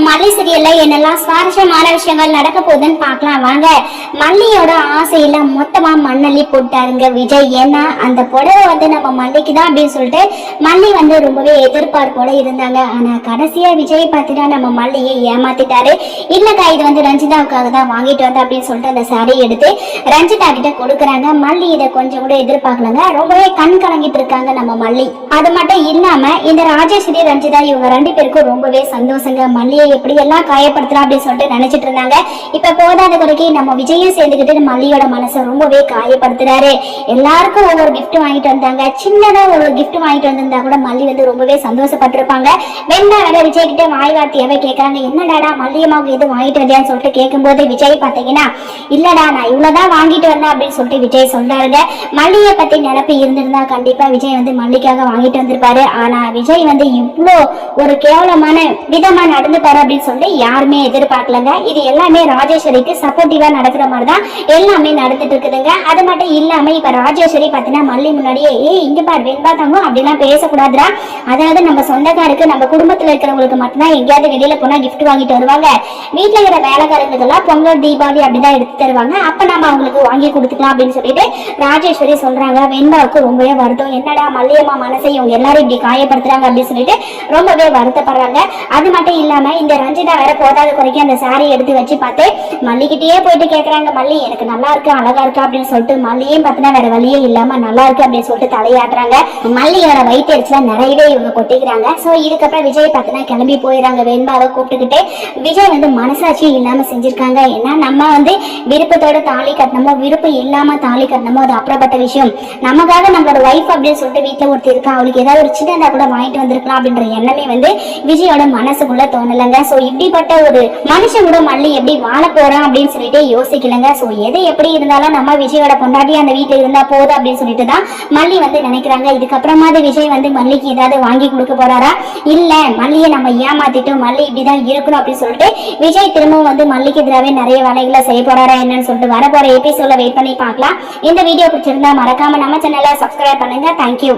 மல்லி சீரியல்ல என்னெல்லாம் சுவாரஸ்யமான விஷயங்கள் நடக்க போகுதுன்னு பார்க்கலாம் வாங்க. மல்லியோட ஆசையில மொத்தமா மண்ணள்ளி போட்டாருங்க விஜய். ஏன்னா அந்த புடவை நம்ம மல்லிக்கு தான் அப்படின்னு சொல்லிட்டு மல்லி ரொம்பவே எதிர்பார்ப்போட இருந்தாங்க. ஆனா கடைசியா விஜய் பார்த்தீங்கன்னா நம்ம மல்லியை ஏமாத்திட்டாரு. இல்லக்கா இது ரஞ்சிதாவுக்காக தான் வாங்கிட்டு வந்தேன் அப்படின்னு சொல்லிட்டு அந்த சாரி எடுத்து ரஞ்சிதா கிட்ட கொடுக்குறாங்க. மல்லி இதை கொஞ்சம் கூட எதிர்பார்க்கலங்க. ரொம்பவே கண் கலங்கிட்டு இருக்காங்க நம்ம மல்லி. அது மட்டும் இல்லாம இந்த ராஜேஸ்வரி ரஞ்சிதா இவங்க 2 பேருக்கும் ரொம்பவே சந்தோஷங்க. மல்லியை எப்படி எல்லாம் காயப்படுத்தலாம் அப்படின்னு சொல்லிட்டு நினைச்சிட்டு இருந்தாங்க. இப்ப போதாத குறைக்கு நம்ம விஜயும் சேர்ந்துக்கிட்டு மல்லியோட மனசை ரொம்பவே காயப்படுத்துறாரு. எல்லாருக்கும் ஒவ்வொரு கிஃப்ட் வாங்கிட்டு வந்தாங்க. சின்னதா ஒரு கிஃப்ட் வாங்கிட்டு வந்திருந்தா கூட மல்லி ரொம்பவே சந்தோஷப்பட்டிருப்பாங்க. வெண்ணா வேற விஜய் கிட்ட வாய் வார்த்தையாவே கேட்கறாங்க. என்னடாடா மல்லியம்மாவுக்கு எது வாங்கிட்டு வந்தியான்னு சொல்லிட்டு கேட்கும்போது விஜய் பாத்தீங்கன்னா இல்லடா நான் இவ்வளவுதான் வாங்கிட்டு வந்தேன் அப்படின்னு சொல்லிட்டு விஜய் சொல்றாருங்க. மல்லியை பத்தி நினைப்பு இருந்திருந்தா கண்டிப்பா விஜய் மல்லிக்காக வாங்கிட்டு வந்திருப்பாரு. ஆனா விஜய் இவ்வளோ ஒரு கேவலமான விதமா நடந்துப்பாரு அப்படின்னு சொல்லிட்டு யாருமே எதிர்பார்க்கலங்க. இது எல்லாமே ராஜேஸ்வரிக்கு சப்போர்ட்டிவா நடக்கிற மாதிரி தான் எல்லாமே நடந்துட்டு இருக்குதுங்க. அது மட்டும் இல்லாம இப்ப ராஜேஸ்வரி பாத்தீங்கன்னா மல்லி முன்னாடியே இங்க பாரு வெண்பா தங்கம் அப்படிலாம் பேசக்கூடாதுரா. அதாவது நம்ம சொந்தக்காருக்கு நம்ம குடும்பத்துல இருக்கிறவங்களுக்கு மட்டும்தான் எங்கேயாவது வெளியில போனா கிஃப்ட் வாங்கிட்டு வருவாங்க. வீட்டுல இருக்கிற வேலைக்காரங்களுக்கு எல்லாம் பொங்கல் தீபாவளி அப்படிதான் எடுத்து தருவாங்க. அப்ப நம்ம அவங்களுக்கு வாங்கி கொடுத்துக்கலாம் அப்படின்னு சொல்லிட்டு ராஜேஸ்வரி சொல்றாங்க. வெண்பாவுக்கு ரொம்பவே வருத்தம். என்னடா மல்லியம்மா மனசை இவங்க எல்லாரும் இப்படி காயப்படுத்துறாங்க அப்படின்னு சொல்லிட்டு ரொம்பவே வருத்தப்படுறாங்க. அது மட்டும் இல்லாம இந்த ரஞ்சிதா வேற போதாத குறைக்கு அந்த சாரி எடுத்து வச்சு பார்த்து மல்லிகிட்டயே போயிட்டு கேக்குறாங்க. மல்லி எனக்கு நல்லா இருக்கு அழகா இருக்கா அப்படின்னு சொல்லிட்டு மல்லியும் பார்த்தா வேற வழியே இல்லாம நல்லா இருக்கு அப்படின்னு சொல்லிட்டு தலையாட்டுறாங்க. மல்லியோட வயிற்றுல நிறையவே இவங்க கொட்டிக்கிறாங்க. சோ இதுக்கப்புறம் விஜய் பார்த்தா கிளம்பி போயிடறாங்க. வெண்பாவை கூப்பிட்டுக்கிட்டு விஜய் மனசாட்சி இல்லாம செஞ்சிருக்காங்க. ஏன்னா நம்ம விருப்பத்தோட தாலி கட்டணமோ விருப்பம் இல்லாம தாலி கட்டணமோ அது அப்புறப்பட்ட விஷயம். நமக்காக நம்மளோட ஒய்ஃப் அப்படின்னு சொல்லிட்டு வீட்டுல ஒருத்தர் இருக்கா, அவளுக்கு ஏதாவது ஒரு சின்னதா கூட வாங்கிட்டு வந்திருக்கலாம் அப்படின்ற எண்ணமே விஜயோட மனசுக்குள்ள தோணலங்க. சோ இப்படிப்பட்ட ஒரு மனுஷன் கூட மல்லி எப்படி வாழ போறான் அப்படின்னு சொல்லிட்டு யோசிக்கலங்க. சோ எது எப்படி இருந்தாலும் நம்ம விஜயோட பொண்டாட்டி அந்த வீட்டுல இருந்தா போதும் அப்படின்னு சொல்லிட்டு தான் மல்லி நினைக்கிறாங்க. இதுக்கப்புறமா விஜய் மல்லிக்கு ஏதாவது வாங்கி கொடுக்க போறாரா, இல்ல மல்லியை நம்ம ஏமாத்திட்டோம் மல்லி இப்படிதான் இருக்கணும் அப்படின்னு சொல்லிட்டு விஜய் திரும்பவும் மல்லிக்கு எதிராகவே நிறைய வேலைகளை செய்ய போறாரா என்னன்னு சொல்லிட்டு வரப்போற எபிசோட வெயிட் பண்ணி பார்க்கலாம். இந்த வீடியோ பிடிச்சிருந்தா மறக்காம நம்ம சேனலை சப்ஸ்கிரைப் பண்ணுங்க. தேங்க்யூ.